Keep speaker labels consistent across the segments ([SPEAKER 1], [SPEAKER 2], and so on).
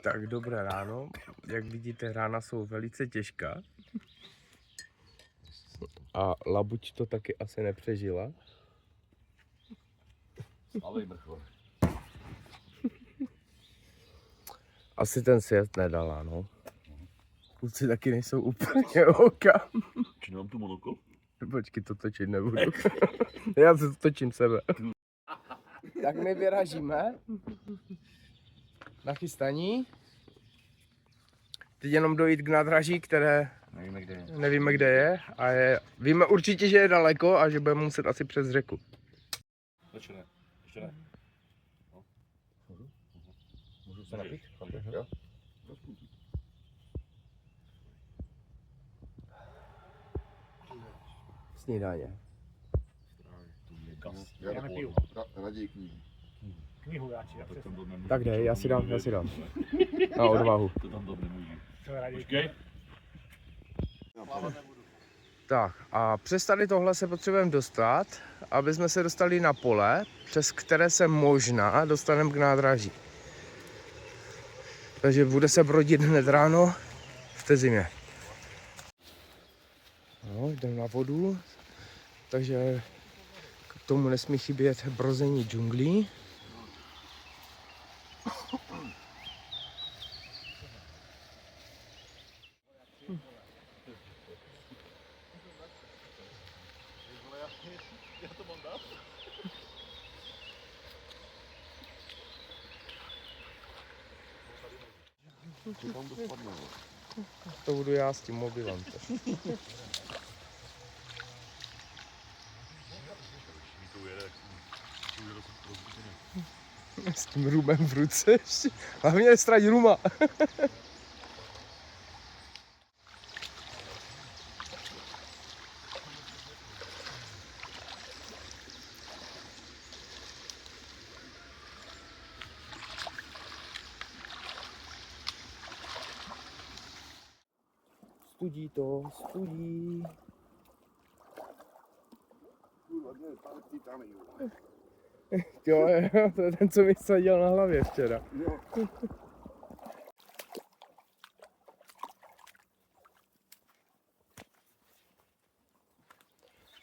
[SPEAKER 1] Tak dobré ráno, jak vidíte, rána jsou velice těžká. A Labuť to taky asi nepřežila.
[SPEAKER 2] Slavej mrchole.
[SPEAKER 1] Asi ten sjezd nedala, no. Kluci taky nejsou úplně oka.
[SPEAKER 2] Či nemám tu monokol?
[SPEAKER 1] Počkej, to točit nebudu. Já se točím sebe. Tak my vyražíme. Nachystaní. Teď jenom dojít k nádraží, které nevíme, kde je. A víme určitě, že je daleko a že budeme muset asi přes řeku.
[SPEAKER 2] Ještě ne. Ještě ne. No.
[SPEAKER 1] Můžu se napít?
[SPEAKER 2] Jo.
[SPEAKER 1] Snídaně.
[SPEAKER 2] Já nepiju. Raději knihu.
[SPEAKER 3] Knihu radši.
[SPEAKER 1] Tak dej, já si dám. Na odvahu.
[SPEAKER 2] To tam dobře může.
[SPEAKER 3] Počkej.
[SPEAKER 1] Tak a přes tady tohle se potřebujeme dostat, aby jsme se dostali na pole, přes které se možná dostaneme k nádraží. Takže bude se brodit hned ráno v té zimě. No, jdeme na vodu, takže k tomu nesmí chybět brození džunglí. To budu já s tím mobilem. S tím rumem v ruce. Hlavně nestrať ruma. Studí to, studí. Jo, to je ten, co mi seděl na hlavě včera.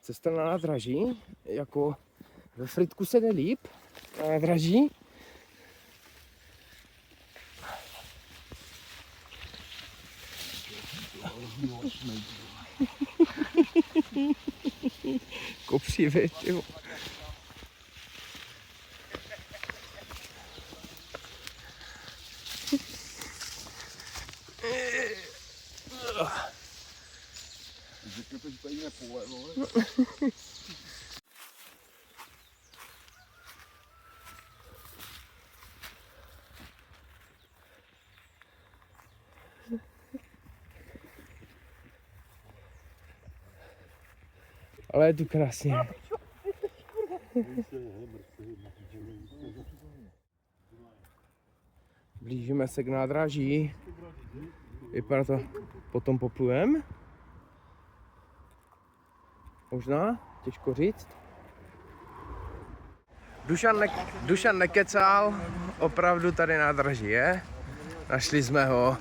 [SPEAKER 1] Cesta na nádraží, jako ve Frýdku se jde líp, na nádraží. Kopřivě, jo.
[SPEAKER 2] Řekněte, že tady jiné pole, vole.
[SPEAKER 1] Ale je tu krásně. Blížíme se k nádraží. Vypadá to, potom poplujeme. Možná, těžko říct. Dušan nekecal, opravdu tady nádraží je. Našli jsme ho.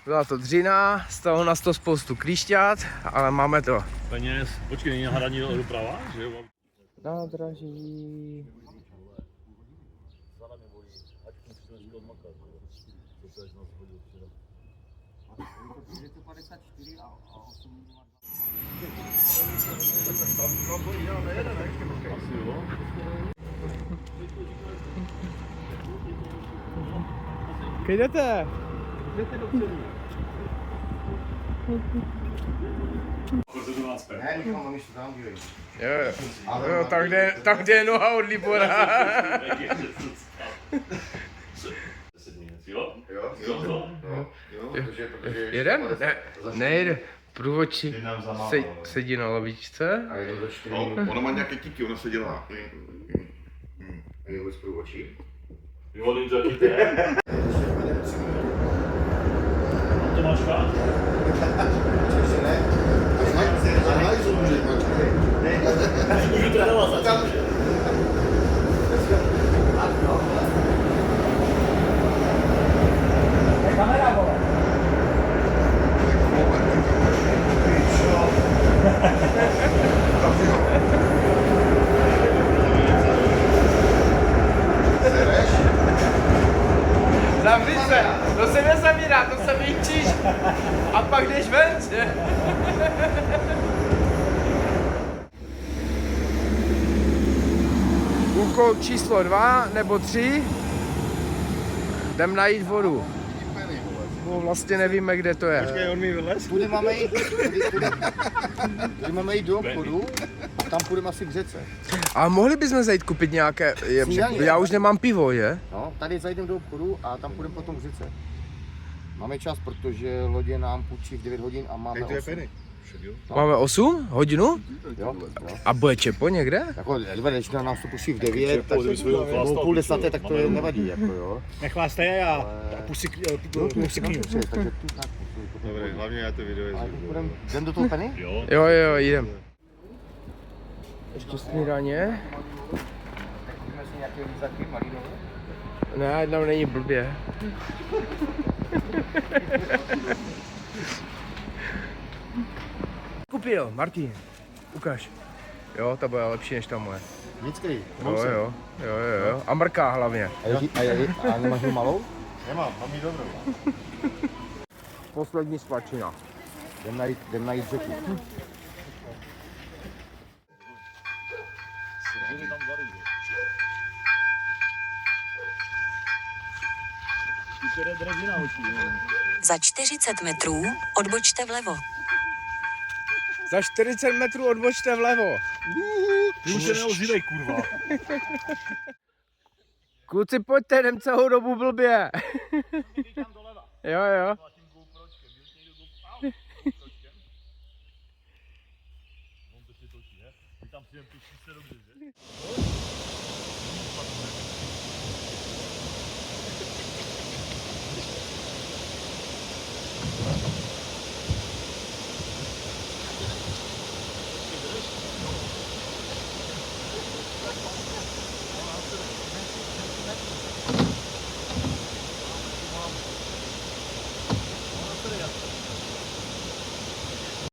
[SPEAKER 1] Byla to dřina, stalo nás to spoustu klíšťat, ale máme to.
[SPEAKER 2] Peněz, počkej, není hraní doprava, že jo?
[SPEAKER 1] Nádraží. Kde jdete? Jo, tam, kde je noha od Libora. Jeden? Ne, průvodčí sedí na lavičce.
[SPEAKER 2] Ona má nějaké tíky, ona se dělá.
[SPEAKER 4] Je vůbec průvodčí?
[SPEAKER 2] Jo, není to jaký to je? Tomáška?
[SPEAKER 4] Ještě ne. Analýzu může počkej.
[SPEAKER 2] Můžu trénovat zatím.
[SPEAKER 1] To se nezavírá, to se vyčíš a pak jdeš ven, že? Úkol číslo 2 nebo 3. Jdem najít vodu. No, vlastně nevíme, kde to je.
[SPEAKER 2] Počkej, on mi vylez.
[SPEAKER 4] Tudy máme jít do obchodu a tam půjdeme asi k řece.
[SPEAKER 1] A mohli bychom zajít koupit nějaké,
[SPEAKER 4] Snídaně.
[SPEAKER 1] já už nemám pivo, je?
[SPEAKER 4] No, tady zajdeme do obchodu a tam půjdeme potom k řece. Máme čas, protože lodě nám půjčí v 9 hodin a máme 8.
[SPEAKER 1] Máme 8 hodinu?
[SPEAKER 4] Jo, jo.
[SPEAKER 1] A bude čepo někde?
[SPEAKER 4] Jako, když na nás to pustí v 9, tak
[SPEAKER 2] kdyby jsme ho
[SPEAKER 4] o
[SPEAKER 2] chlastal,
[SPEAKER 4] půl desáté, tak to je nevadí, jako jo.
[SPEAKER 3] Nechláste a pusy knihu.
[SPEAKER 4] Takže tu tak.
[SPEAKER 2] Dobré, hlavně já to video
[SPEAKER 4] Ale jdem do toho Penny?
[SPEAKER 2] Jo.
[SPEAKER 1] Jo, jdem. Ještě snídaně?
[SPEAKER 4] Jdeme si nějaké lízaky, malinovo?
[SPEAKER 1] Ne, tam není blbě. Kupil, Martin, ukáž. Jo, ta bude lepší než ta moje.
[SPEAKER 4] Vždycky.
[SPEAKER 1] Jo. A mrká hlavně.
[SPEAKER 4] A nemáš tu malou?
[SPEAKER 2] Nemám, mám jí dobrou.
[SPEAKER 1] Poslední svačina.
[SPEAKER 4] Jdem najít řeku.
[SPEAKER 5] Za 40 metrů odbočte vlevo.
[SPEAKER 1] Za 40 metrů odbočte vlevo.
[SPEAKER 2] Ty už se neozývej, kurva.
[SPEAKER 1] Kluci, pojďte, jdem celou dobu blbě. Jo.